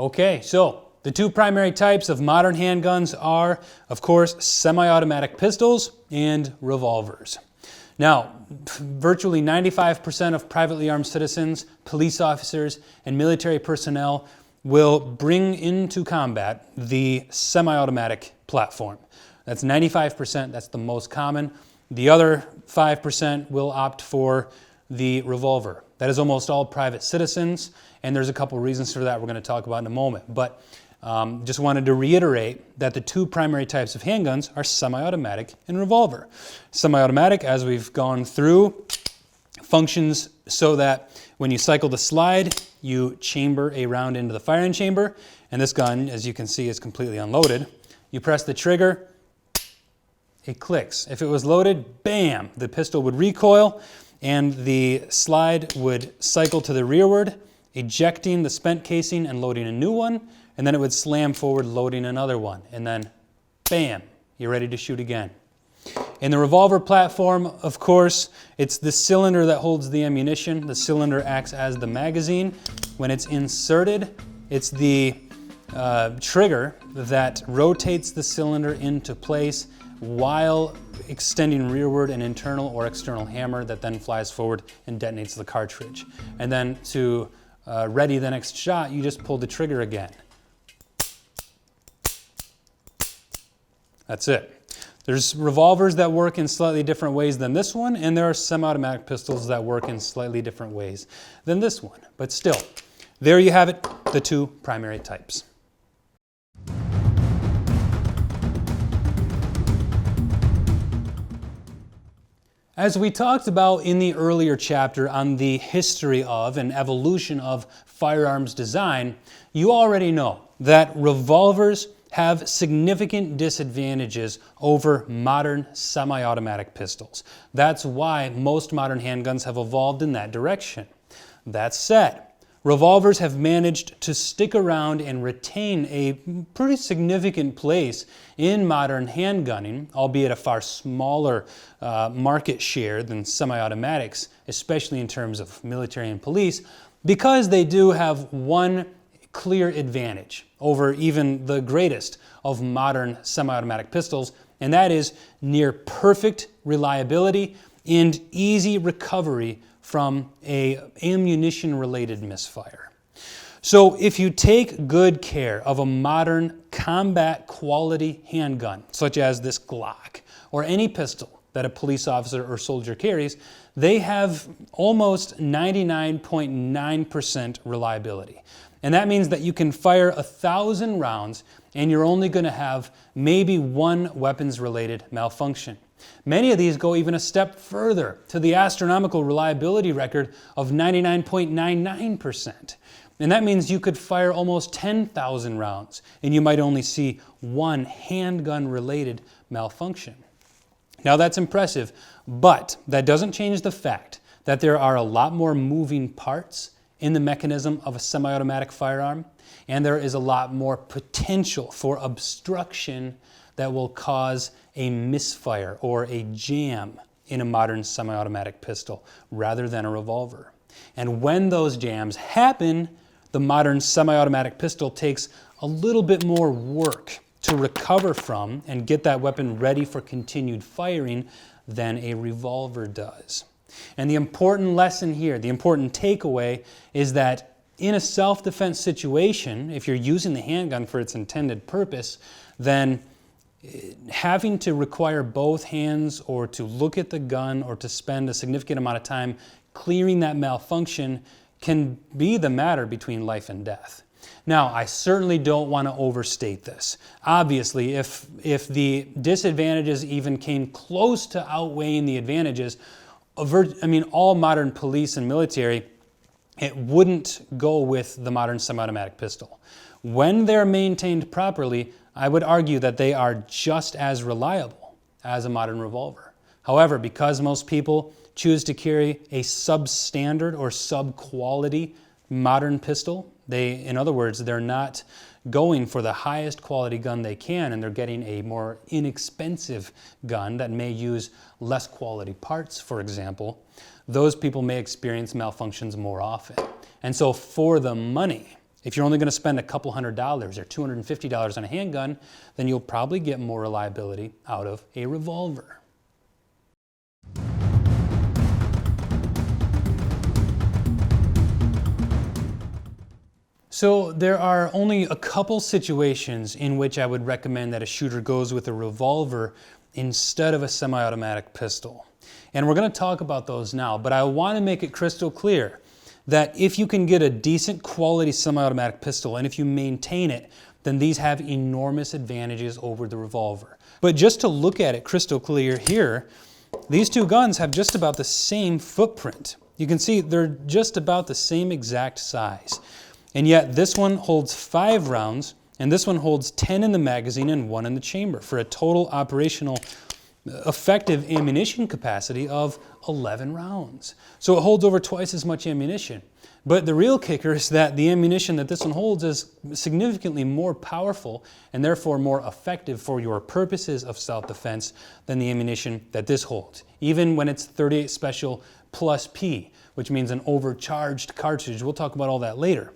Okay, so the two primary types of modern handguns are, of course, semi-automatic pistols and revolvers. Now, virtually 95% of privately armed citizens, police officers, and military personnel will bring into combat the semi-automatic platform. That's 95%, that's the most common. The other 5% will opt for the revolver. That is almost all private citizens, and there's a couple reasons for that we're going to talk about in a moment. But just wanted to reiterate that the two primary types of handguns are semi-automatic and revolver. Semi-automatic, as we've gone through, functions so that when you cycle the slide, you chamber a round into the firing chamber, and this gun, as you can see, is completely unloaded. You press the trigger, it clicks. If it was loaded, bam, the pistol would recoil, and the slide would cycle to the rearward, ejecting the spent casing and loading a new one, and then it would slam forward, loading another one, and then bam, you're ready to shoot again. In the revolver platform, of course, it's the cylinder that holds the ammunition. The cylinder acts as the magazine. When it's inserted, it's the trigger that rotates the cylinder into place while extending rearward an internal or external hammer that then flies forward and detonates the cartridge. And then to ready the next shot, you just pull the trigger again. That's it. There's revolvers that work in slightly different ways than this one, and there are semi-automatic pistols that work in slightly different ways than this one. But still, there you have it, the two primary types. As we talked about in the earlier chapter on the history of and evolution of firearms design, you already know that revolvers have significant disadvantages over modern semi-automatic pistols. That's why most modern handguns have evolved in that direction. That said, revolvers have managed to stick around and retain a pretty significant place in modern handgunning, albeit a far smaller market share than semi-automatics, especially in terms of military and police, because they do have one clear advantage over even the greatest of modern semi-automatic pistols, and that is near perfect reliability and easy recovery from a ammunition-related misfire. So if you take good care of a modern combat quality handgun, such as this Glock, or any pistol that a police officer or soldier carries, they have almost 99.9% reliability. And that means that you can fire 1,000 rounds and you're only going to have maybe one weapons-related malfunction. Many of these go even a step further to the astronomical reliability record of 99.99%. And that means you could fire almost 10,000 rounds and you might only see one handgun-related malfunction. Now that's impressive, but that doesn't change the fact that there are a lot more moving parts in the mechanism of a semi-automatic firearm, and there is a lot more potential for obstruction that will cause a misfire or a jam in a modern semi-automatic pistol rather than a revolver. And when those jams happen, the modern semi-automatic pistol takes a little bit more work to recover from and get that weapon ready for continued firing than a revolver does. And the important lesson here, the important takeaway, is that in a self-defense situation, if you're using the handgun for its intended purpose, then having to require both hands or to look at the gun or to spend a significant amount of time clearing that malfunction can be the matter between life and death. Now, I certainly don't want to overstate this. Obviously, if the disadvantages even came close to outweighing the advantages, all modern police and military, it wouldn't go with the modern semi-automatic pistol. When they're maintained properly, I would argue that they are just as reliable as a modern revolver. However, because most people choose to carry a substandard or sub-quality modern pistol, in other words, they're not going for the highest quality gun they can, and they're getting a more inexpensive gun that may use less quality parts, for example, those people may experience malfunctions more often. And so for the money, If you're only going to spend a couple $100 or $250 on a handgun, then you'll probably get more reliability out of a revolver. So there are only a couple situations in which I would recommend that a shooter goes with a revolver instead of a semi-automatic pistol. And we're going to talk about those now, but I want to make it crystal clear that if you can get a decent quality semi-automatic pistol and if you maintain it, then these have enormous advantages over the revolver. But just to look at it crystal clear here, these two guns have just about the same footprint. You can see they're just about the same exact size. And yet this one holds 5 rounds and this one holds 10 in the magazine and 1 in the chamber for a total operational effective ammunition capacity of 11 rounds. So it holds over twice as much ammunition. But the real kicker is that the ammunition that this one holds is significantly more powerful and therefore more effective for your purposes of self-defense than the ammunition that this holds, even when it's 38 Special plus P, which means an overcharged cartridge. We'll talk about all that later.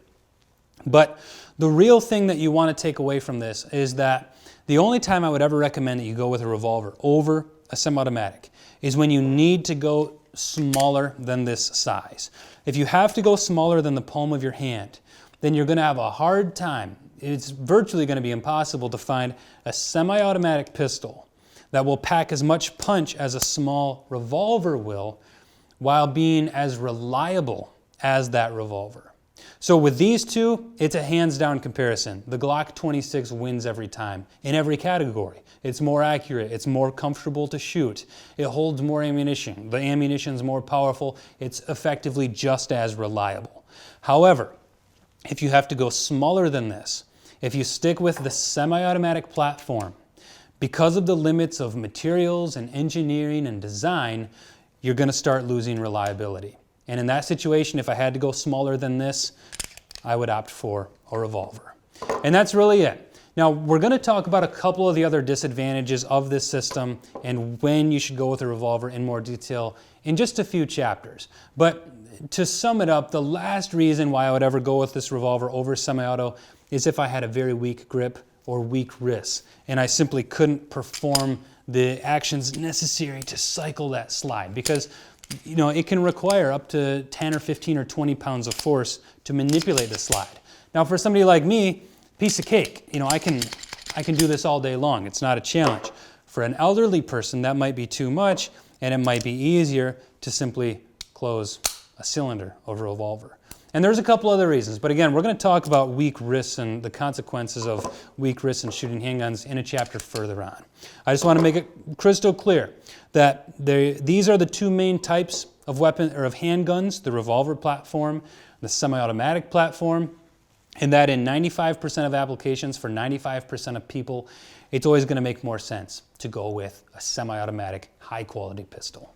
But the real thing that you want to take away from this is that the only time I would ever recommend that you go with a revolver over a semi-automatic is when you need to go smaller than this size. If you have to go smaller than the palm of your hand, then you're going to have a hard time. It's virtually going to be impossible to find a semi-automatic pistol that will pack as much punch as a small revolver will while being as reliable as that revolver. So with these two, it's a hands-down comparison. The Glock 26 wins every time, in every category. It's more accurate, it's more comfortable to shoot, it holds more ammunition, the ammunition's more powerful, it's effectively just as reliable. However, if you have to go smaller than this, if you stick with the semi-automatic platform, because of the limits of materials and engineering and design, you're going to start losing reliability. And in that situation, if I had to go smaller than this, I would opt for a revolver. And that's really it. Now, we're going to talk about a couple of the other disadvantages of this system and when you should go with a revolver in more detail in just a few chapters. But to sum it up, the last reason why I would ever go with this revolver over semi-auto is if I had a very weak grip or weak wrists, and I simply couldn't perform the actions necessary to cycle that slide, because it can require up to 10 or 15 or 20 pounds of force to manipulate the slide. Now for somebody like me, piece of cake. I can do this all day long. It's not a challenge. For an elderly person, that might be too much, and it might be easier to simply close a cylinder over a revolver. And there's a couple other reasons, but again, we're going to talk about weak wrists and the consequences of weak wrists and shooting handguns in a chapter further on. I just want to make it crystal clear that these are the two main types of weapon or of handguns: the revolver platform, the semi-automatic platform, and that in 95% of applications for 95% of people, it's always going to make more sense to go with a semi-automatic high-quality pistol.